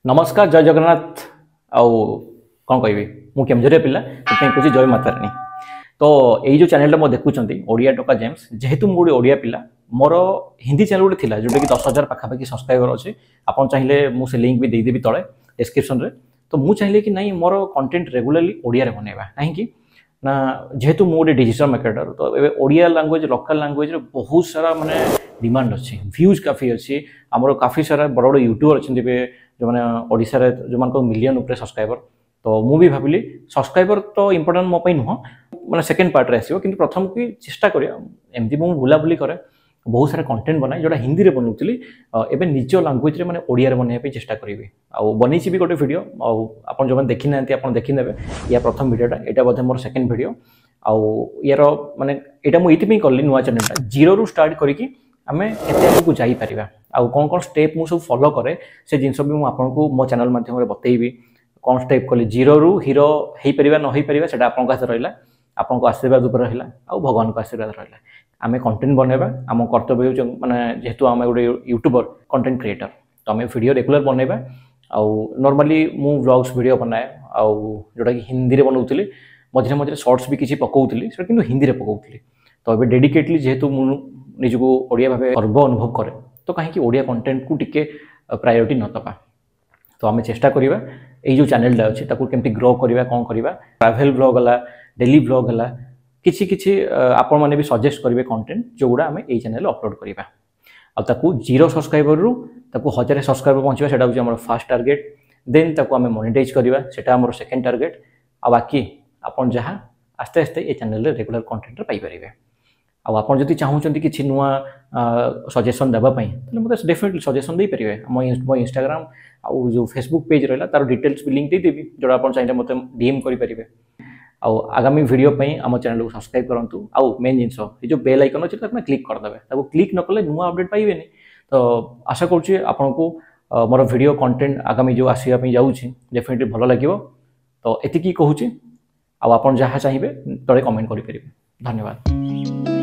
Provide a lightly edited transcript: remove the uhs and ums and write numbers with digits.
नमस्कार जय जगन्नाथ आउ कौन कहि मु केमझरिया पिला कौन जय माता रानी। तो यही जो चैनल मो देखुं ओडिया टोका जेम्स जेहेतु मुझे ओडिया पिला मोर हिंदी चैनल गोटे था जोटा कि 10,000 पाखापाखि सब्सक्राइबर अच्छे आपन चाहिए मुझे लिंक भी देदेवी तले डिस्क्रिप्शन रे। तो मुझे चाहिए कि नहीं मोर कंटेंट रेगुलरली ओडिया रे बनैबा कहीं ना जेहेतु मुझे डिजिटल मार्केटर तो ये ओडिया लैंग्वेज लोकल लैंग्वेज रे बहुत सारा माने डिमांड अच्छी व्यूज काफी अच्छी आमर काफी सारा बड़ बड़ यूट्यूबर अच्छे जो मैंने ओडिशा रे जो मान को मिलियन ऊपर सब्सक्राइबर। तो मु भी भाविली सब्सक्राइबर तो इंपोर्टेंट मो पई नुह माने सेकंड पार्ट रे आसीबो किंतु प्रथम की चेष्टा करिया एमती मु बुलाबुली करे बहुत सारा कंटेंट बनाए जोटा हिंदी रे बनउतली एबे निज लैंग्वेज रे माने ओडिया रे बनाए पे चेष्टा करिवि आ बनीची भी गोटे वीडियो आ आपन जो माने देखि नांती आपन देखि नेबे या प्रथम वीडियोटा एटा बोधे मोर सेकंड वीडियो आ यार माने एटा मु इति पे करली नुवा चैनलटा जीरो रु स्टार्ट करिकि आमे एते आगु जाई परिबा आ कोन कोन स्टेप मु सब फॉलो करे से जिंस भी मु आपन को मो चैनल माध्यम रे बतैबी कौन स्टेप कले जीरो रु हीरो हेई परिबा न हेई परिबा सेटा आपन का रहिला आपन को आशीर्वाद ऊपर रहिला आ भगवान को आशीर्वाद रहिला आमे कंटेंट बनेबा आम कर्तव्य हो माने जेहेतु आमे गोटे यूट्यूबर कंटेंट क्रिएटर तो आमे वीडियो रेगुलर बनेबा आ नॉर्मली मु व्लॉग्स वीडियो बनाए आ जोटा कि हिंदी रे बनउतली मझे मझे शॉर्ट्स भी किछि पकाउतली सेटा किंतु हिंदी रे पकाउतली। तो एबे डेडिकेटली जेहेतु मु निजको ओडिया भाबे गर्व अनुभव करे तो कहीं ओडिया कंटेंट को टिके प्रायोरिटी न दबा। तो आम चेष्टा करिबा एई जो चैनलटा अछि ताकू केमति ग्रो करिबा कोन करिबा ट्रैवल ब्लॉग हला डेली ब्लॉग हला किछि किछि आपण माने भी सजेस्ट करिवे कंटेंट जोगुडा आम एई चैनल अपलोड करिबा आ ताकू जीरो सब्सक्राइबर रु ताकू 1000 सब्सक्राइबर पहुंचबा सेटा होची हमर फर्स्ट टारगेट देन ताकू आम मोनेटाइज करिबा सेटा हमर सेकंड टारगेट आ बाकी आपण जहां आस्ते आस्ते ए चैनल रे रेगुलर कंटेंट रे पाई परिबे। आ आपन जति चाहउचंती कि नुआ सजेशन देबा पई तले मते डेफिनेटली सजेशन दे परिबे मो इंस्टाग्राम आ जो फेसबुक पेज रहला तार डिटेल्स भी लिंक दे देबी जोडा आपन चाहिए मते डीएम करि परिबे। आ आगामी वीडियो पई हम चैनल को सब्सक्राइब करंतु आ मेन जिंस ए जो बेल आइकन अछि ताकना क्लिक कर देबे ताको क्लिक न करले नुआ अपडेट पाइबेनी। तो आशा करछि आपन को मोर वीडियो कंटेंट आगामी जो आसीबा पई जाउछि डेफिनेटली भलो लागिवो। तो एति की कहूछि आ आपन जहा चाहिए तळे कमेंट करि परिबे। धन्यवाद।